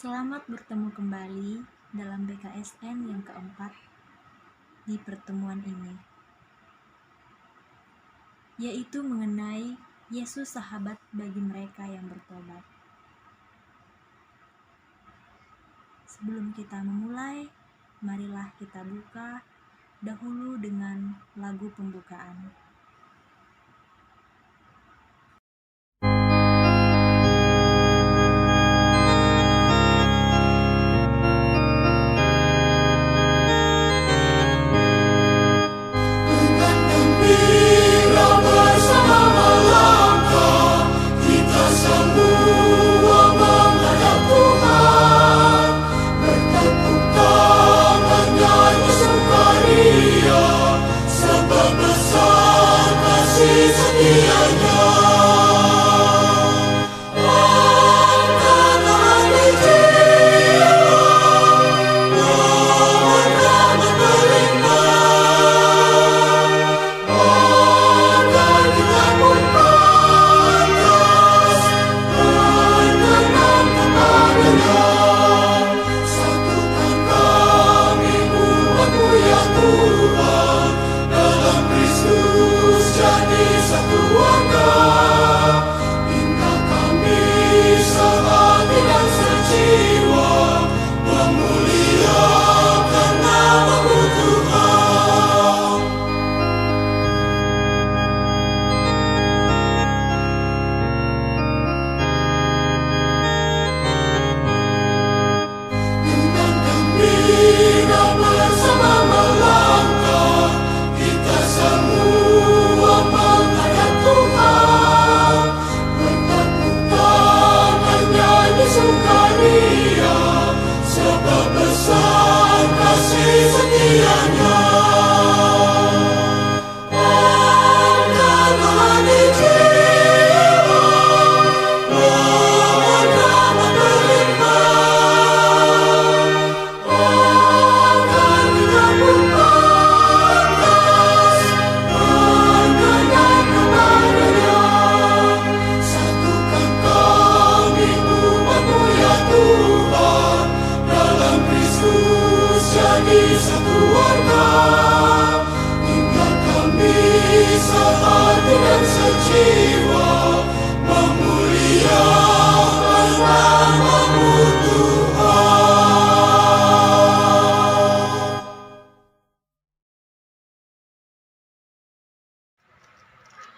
Selamat bertemu kembali dalam BKSN yang keempat di pertemuan ini, yaitu mengenai Yesus sahabat bagi mereka yang bertobat. Sebelum kita memulai, marilah kita buka dahulu dengan lagu pembukaan.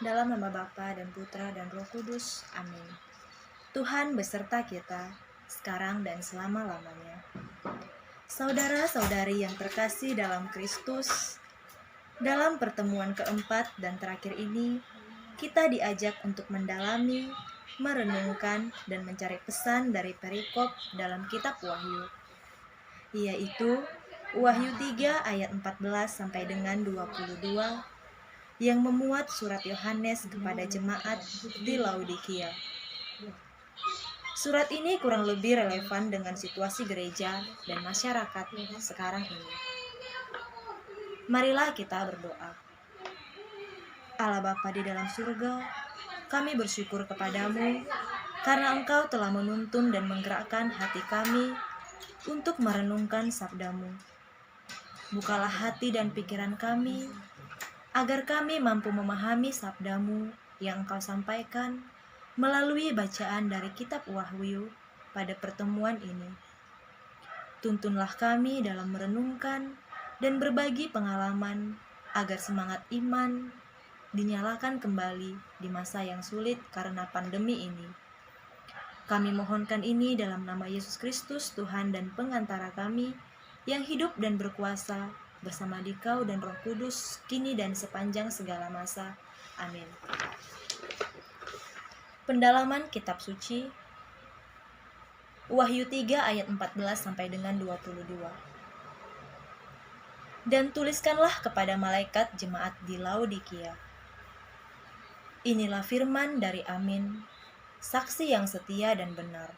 Dalam nama Bapa dan Putra dan Roh Kudus, amin. Tuhan beserta kita, sekarang dan selama-lamanya. Saudara-saudari yang terkasih dalam Kristus, dalam pertemuan keempat dan terakhir ini, kita diajak untuk mendalami, merenungkan, dan mencari pesan dari perikop dalam kitab Wahyu, yaitu Wahyu 3 ayat 14 sampai dengan 22, yang memuat surat Yohanes kepada jemaat di Laodikia. Surat ini kurang lebih relevan dengan situasi gereja dan masyarakat sekarang ini. Marilah kita berdoa. Allah Bapa di dalam surga, kami bersyukur kepadamu karena Engkau telah menuntun dan menggerakkan hati kami untuk merenungkan sabdamu. Bukalah hati dan pikiran kami, agar kami mampu memahami sabdamu yang Engkau sampaikan melalui bacaan dari kitab Wahyu pada pertemuan ini. Tuntunlah kami dalam merenungkan dan berbagi pengalaman agar semangat iman dinyalakan kembali di masa yang sulit karena pandemi ini. Kami mohonkan ini dalam nama Yesus Kristus, Tuhan dan pengantara kami, yang hidup dan berkuasa bersama Dikau dan Roh Kudus, kini dan sepanjang segala masa. Amin. Pendalaman Kitab Suci, Wahyu 3 ayat 14 sampai dengan 22. Dan tuliskanlah kepada malaikat jemaat di Laodikia. Inilah firman dari Amin, saksi yang setia dan benar.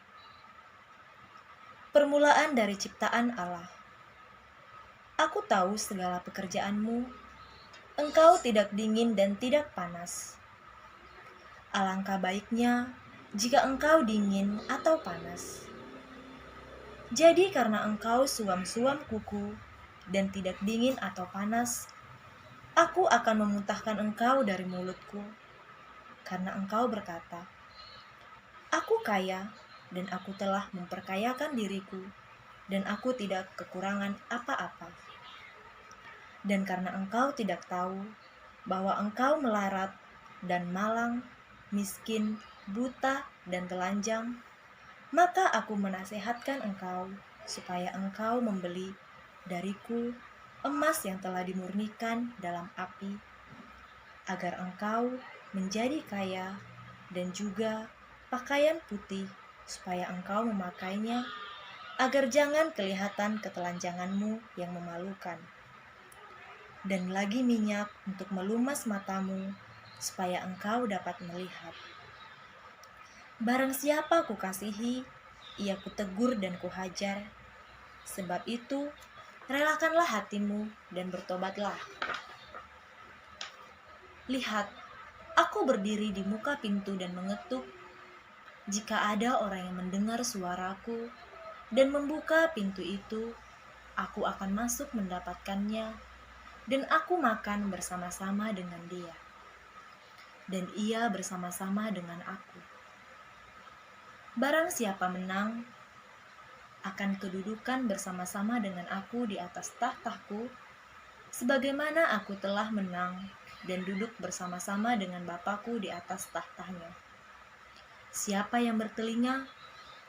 Permulaan dari ciptaan Allah. Aku tahu segala pekerjaanmu, engkau tidak dingin dan tidak panas. Alangkah baiknya jika engkau dingin atau panas. Jadi karena engkau suam-suam kuku dan tidak dingin atau panas, aku akan memuntahkan engkau dari mulutku. Karena engkau berkata, aku kaya dan aku telah memperkayakan diriku dan aku tidak kekurangan apa-apa. Dan karena engkau tidak tahu bahwa engkau melarat dan malang, miskin, buta, dan telanjang, maka aku menasehatkan engkau supaya engkau membeli dariku emas yang telah dimurnikan dalam api, agar engkau menjadi kaya, dan juga pakaian putih supaya engkau memakainya, agar jangan kelihatan ketelanjanganmu yang memalukan, dan lagi minyak untuk melumas matamu supaya engkau dapat melihat. Barang siapa kukasihi, ia kutegur dan kuhajar. Sebab itu, relakanlah hatimu dan bertobatlah. Lihat, aku berdiri di muka pintu dan mengetuk. Jika ada orang yang mendengar suaraku dan membuka pintu itu, aku akan masuk mendapatkannya, dan aku makan bersama-sama dengan dia, dan ia bersama-sama dengan aku. Barang siapa menang, akan kedudukan bersama-sama dengan aku di atas tahtaku, sebagaimana aku telah menang dan duduk bersama-sama dengan Bapakku di atas tahtanya. Siapa yang bertelinga,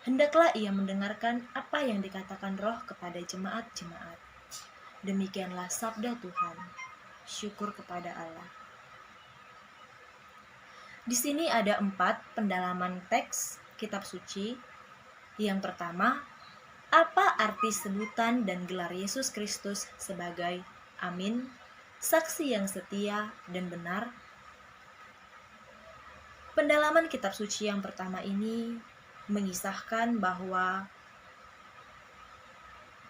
hendaklah ia mendengarkan apa yang dikatakan Roh kepada jemaat-jemaat. Demikianlah sabda Tuhan. Syukur kepada Allah. Di sini ada 4 pendalaman teks kitab suci. Yang pertama, apa arti sebutan dan gelar Yesus Kristus sebagai Amin, saksi yang setia dan benar? Pendalaman kitab suci yang pertama ini mengisahkan bahwa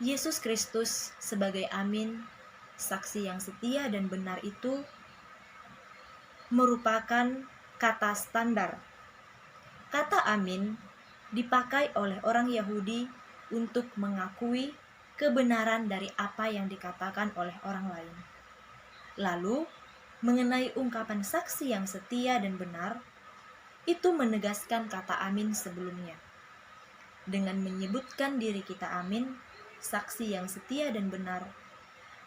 Yesus Kristus sebagai Amin, saksi yang setia dan benar itu merupakan kata standar. Kata Amin dipakai oleh orang Yahudi untuk mengakui kebenaran dari apa yang dikatakan oleh orang lain. Lalu, mengenai ungkapan saksi yang setia dan benar, itu menegaskan kata amin sebelumnya. Dengan menyebutkan diri kita amin, saksi yang setia dan benar,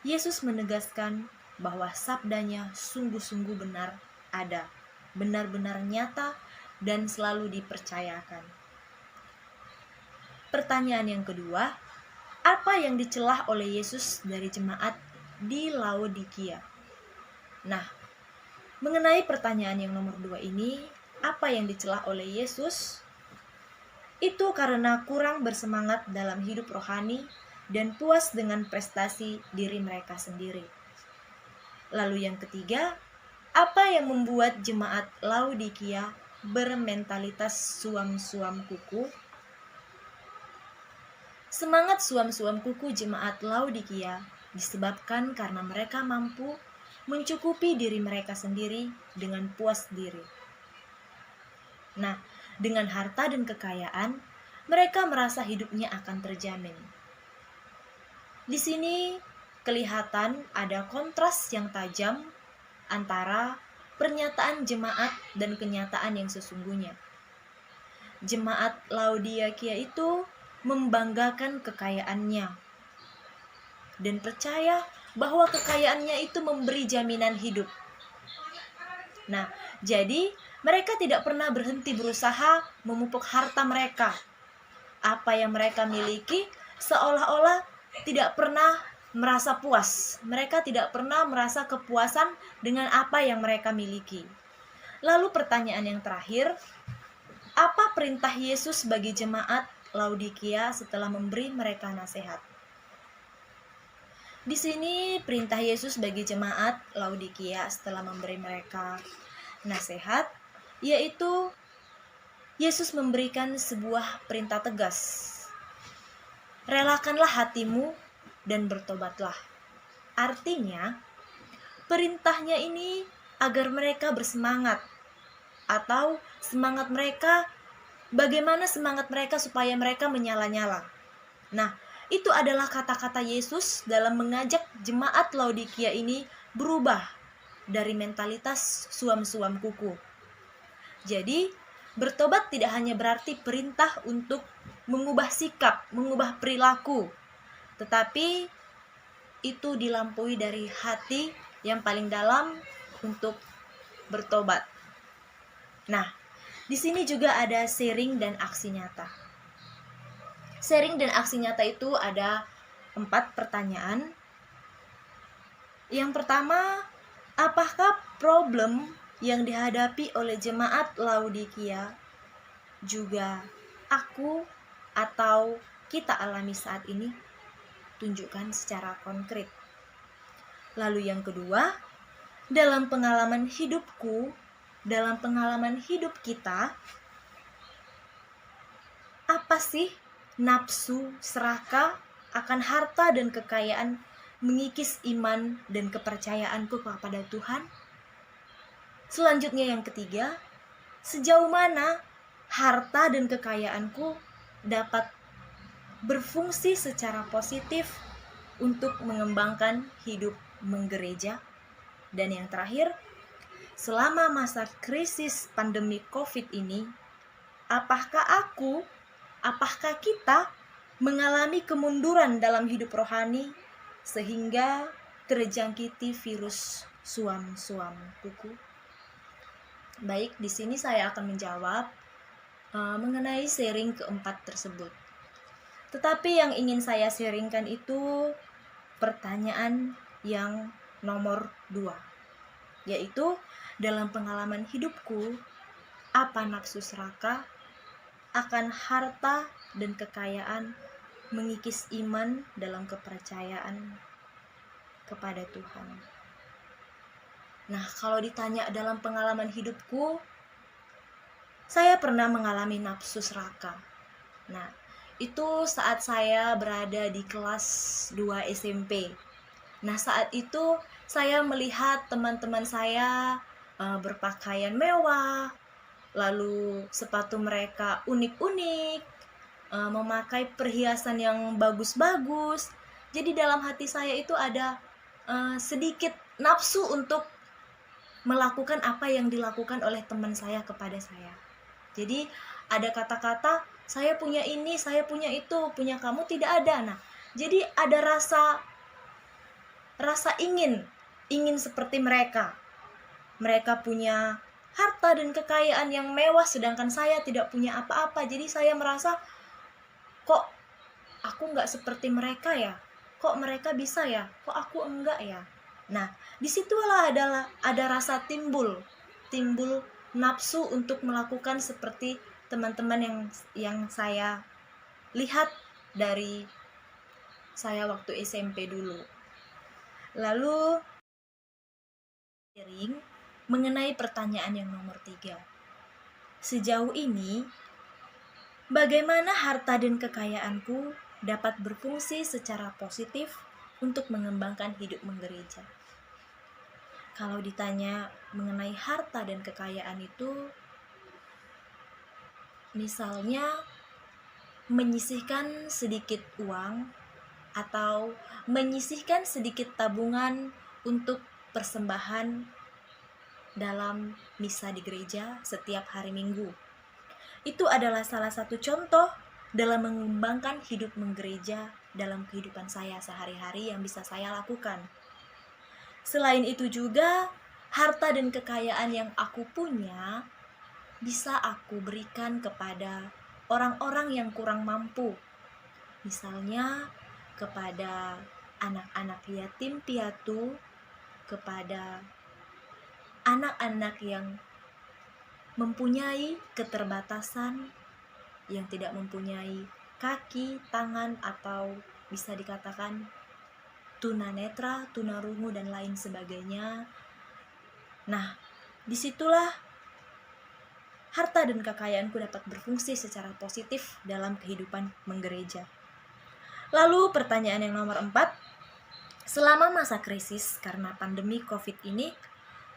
Yesus menegaskan bahwa sabdanya sungguh-sungguh benar ada, benar-benar nyata dan selalu dipercayakan. Pertanyaan yang kedua, apa yang dicelah oleh Yesus dari jemaat di Laodikia? Nah, mengenai pertanyaan yang nomor 2 ini, apa yang dicelah oleh Yesus? Itu karena kurang bersemangat dalam hidup rohani dan puas dengan prestasi diri mereka sendiri. Lalu yang ketiga, apa yang membuat jemaat Laodikia bermentalitas suam-suam kuku? Semangat suam-suam kuku jemaat Laodikia disebabkan karena mereka mampu mencukupi diri mereka sendiri dengan puas diri. Nah, dengan harta dan kekayaan, mereka merasa hidupnya akan terjamin. Di sini kelihatan ada kontras yang tajam antara pernyataan jemaat dan kenyataan yang sesungguhnya. Jemaat Laodikia itu membanggakan kekayaannya dan percaya bahwa kekayaannya itu memberi jaminan hidup. Nah, jadi mereka tidak pernah berhenti berusaha memupuk harta mereka. Apa yang mereka miliki seolah-olah tidak pernah merasa puas. Mereka tidak pernah merasa kepuasan dengan apa yang mereka miliki. Lalu pertanyaan yang terakhir, apa perintah Yesus bagi jemaat Laodikia setelah memberi mereka nasihat? Di sini perintah Yesus bagi jemaat Laodikia setelah memberi mereka nasihat, yaitu Yesus memberikan sebuah perintah tegas. Relakanlah hatimu dan bertobatlah. Artinya, perintahnya ini agar mereka bersemangat, atau semangat mereka, bagaimana semangat mereka supaya mereka menyala-nyala. Nah, itu adalah kata-kata Yesus dalam mengajak jemaat Laodikia ini berubah dari mentalitas suam-suam kuku. Jadi, bertobat tidak hanya berarti perintah untuk mengubah sikap, mengubah perilaku, tetapi itu dilampaui dari hati yang paling dalam untuk bertobat. Nah, di sini juga ada sharing dan aksi nyata. Sharing dan aksi nyata itu ada 4 pertanyaan. Yang pertama, apakah problem yang dihadapi oleh jemaat Laodikia juga aku atau kita alami saat ini? Tunjukkan secara konkret. Lalu yang kedua, dalam pengalaman hidupku, dalam pengalaman hidup kita, apa sih nafsu serakah akan harta dan kekayaan mengikis iman dan kepercayaanku kepada Tuhan? Selanjutnya yang ketiga, sejauh mana harta dan kekayaanku dapat berfungsi secara positif untuk mengembangkan hidup menggereja? Dan yang terakhir, selama masa krisis pandemi COVID ini, apakah kita mengalami kemunduran dalam hidup rohani sehingga terjangkiti virus suam-suam kuku? Baik, di sini saya akan menjawab mengenai sharing keempat tersebut. Tetapi yang ingin saya sharingkan itu pertanyaan yang nomor 2, yaitu dalam pengalaman hidupku, apa nafsu serakah akan harta dan kekayaan mengikis iman dalam kepercayaan kepada Tuhan? Nah, kalau ditanya dalam pengalaman hidupku, saya pernah mengalami nafsu serakah. Nah, itu saat saya berada di kelas 2 SMP. Nah, saat itu saya melihat teman-teman saya berpakaian mewah, lalu sepatu mereka unik-unik, memakai perhiasan yang bagus-bagus. Jadi dalam hati saya itu ada sedikit nafsu untuk melakukan apa yang dilakukan oleh teman saya kepada saya. Jadi ada kata-kata, saya punya ini, saya punya itu, punya kamu tidak ada. Nah, jadi ada rasa ingin seperti mereka. Mereka punya harta dan kekayaan yang mewah, sedangkan saya tidak punya apa-apa. Jadi saya merasa, kok aku nggak seperti mereka ya? Kok mereka bisa ya? Kok aku enggak ya? Nah, disitulah ada rasa timbul nafsu untuk melakukan seperti teman-teman yang saya lihat dari saya waktu SMP dulu. Lalu sharing mengenai pertanyaan yang nomor 3. Sejauh ini, bagaimana harta dan kekayaanku dapat berfungsi secara positif untuk mengembangkan hidup menggereja? Kalau ditanya mengenai harta dan kekayaan itu, misalnya menyisihkan sedikit uang atau menyisihkan sedikit tabungan untuk persembahan dalam misa di gereja setiap hari Minggu. Itu adalah salah satu contoh dalam mengembangkan hidup menggereja dalam kehidupan saya sehari-hari yang bisa saya lakukan. Selain itu juga, harta dan kekayaan yang aku punya bisa aku berikan kepada orang-orang yang kurang mampu. Misalnya kepada anak-anak yatim piatu, kepada anak-anak yang mempunyai keterbatasan, yang tidak mempunyai kaki, tangan, atau bisa dikatakan tunanetra, tunarungu, dan lain sebagainya. Nah, disitulah harta dan kekayaanku dapat berfungsi secara positif dalam kehidupan menggereja. Lalu pertanyaan yang nomor 4, selama masa krisis karena pandemi COVID ini,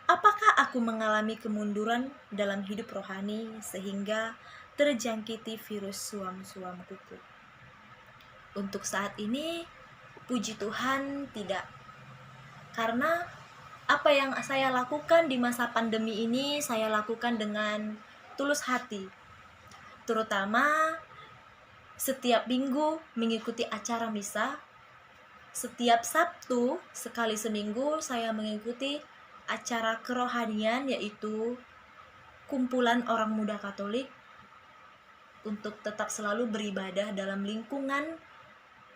apakah aku mengalami kemunduran dalam hidup rohani sehingga terjangkiti virus suam-suam kuku? Untuk saat ini, puji Tuhan tidak. Karena apa yang saya lakukan di masa pandemi ini, saya lakukan dengan tulus hati. Terutama setiap minggu mengikuti acara misa. Setiap Sabtu sekali seminggu saya mengikuti acara kerohanian, yaitu kumpulan orang muda Katolik, untuk tetap selalu beribadah dalam lingkungan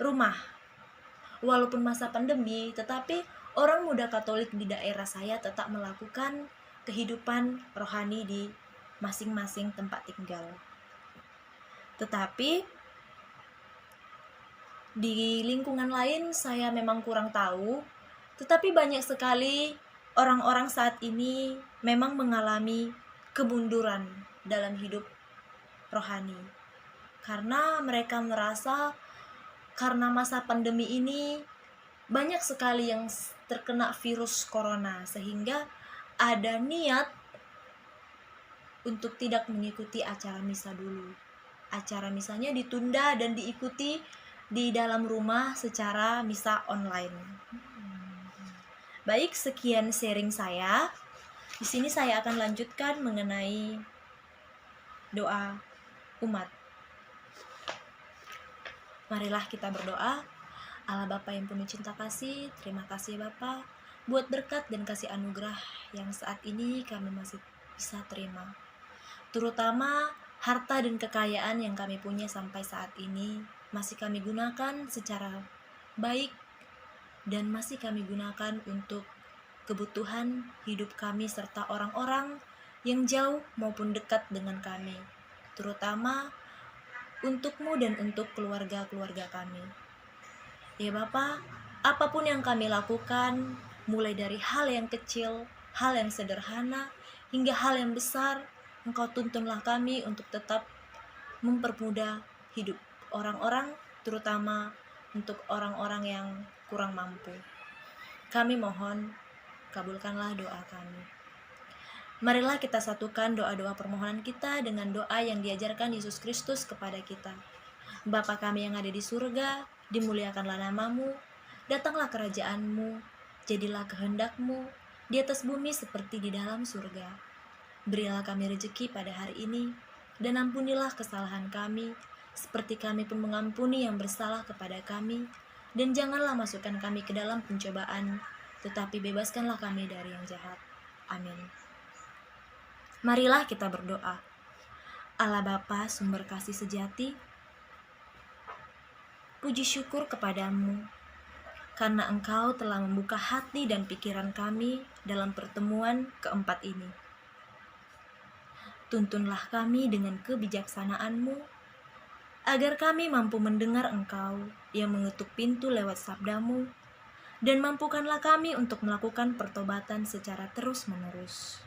rumah. Walaupun masa pandemi, tetapi orang muda Katolik di daerah saya tetap melakukan kehidupan rohani di masing-masing tempat tinggal. Tetapi di lingkungan lain saya memang kurang tahu, tetapi banyak sekali orang-orang saat ini memang mengalami kemunduran dalam hidup rohani. Karena mereka merasa karena masa pandemi ini banyak sekali yang terkena virus corona, sehingga ada niat untuk tidak mengikuti acara misa dulu. Acara misanya ditunda dan diikuti di dalam rumah secara misa online. Baik, sekian sharing saya. Di sini saya akan lanjutkan mengenai doa umat. Marilah kita berdoa. Allah Bapa yang penuh cinta kasih, terima kasih Bapa buat berkat dan kasih anugerah yang saat ini kami masih bisa terima. Terutama harta dan kekayaan yang kami punya sampai saat ini masih kami gunakan secara baik dan masih kami gunakan untuk kebutuhan hidup kami serta orang-orang yang jauh maupun dekat dengan kami, terutama untukmu dan untuk keluarga-keluarga kami. Ya Bapa, apapun yang kami lakukan, mulai dari hal yang kecil, hal yang sederhana, hingga hal yang besar, Engkau tuntunlah kami untuk tetap mempermudah hidup orang-orang, terutama untuk orang-orang yang kurang mampu. Kami mohon, kabulkanlah doa kami. Marilah kita satukan doa-doa permohonan kita dengan doa yang diajarkan Yesus Kristus kepada kita. Bapa kami yang ada di surga, dimuliakanlah namamu, datanglah kerajaanmu, jadilah kehendakmu di atas bumi seperti di dalam surga. Berilah kami rezeki pada hari ini, dan ampunilah kesalahan kami, seperti kami pun mengampuni yang bersalah kepada kami, dan janganlah masukkan kami ke dalam pencobaan, tetapi bebaskanlah kami dari yang jahat. Amin. Marilah kita berdoa. Allah Bapa, sumber kasih sejati, puji syukur kepadamu, karena Engkau telah membuka hati dan pikiran kami dalam pertemuan keempat ini. Tuntunlah kami dengan kebijaksanaan-Mu, agar kami mampu mendengar Engkau yang mengetuk pintu lewat sabda-Mu, dan mampukanlah kami untuk melakukan pertobatan secara terus-menerus.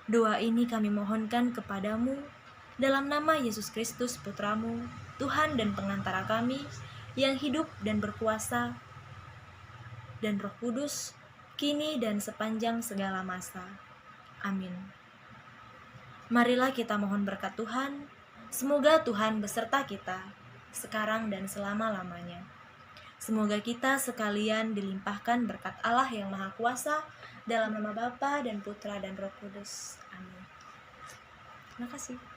Doa ini kami mohonkan kepadamu, dalam nama Yesus Kristus Putramu, Tuhan dan pengantara kami, yang hidup dan berkuasa, dan Roh Kudus, kini dan sepanjang segala masa. Amin. Marilah kita mohon berkat Tuhan. Semoga Tuhan beserta kita, sekarang dan selama-lamanya. Semoga kita sekalian dilimpahkan berkat Allah yang Maha Kuasa, dalam nama Bapa dan Putra dan Roh Kudus. Amin. Terima kasih.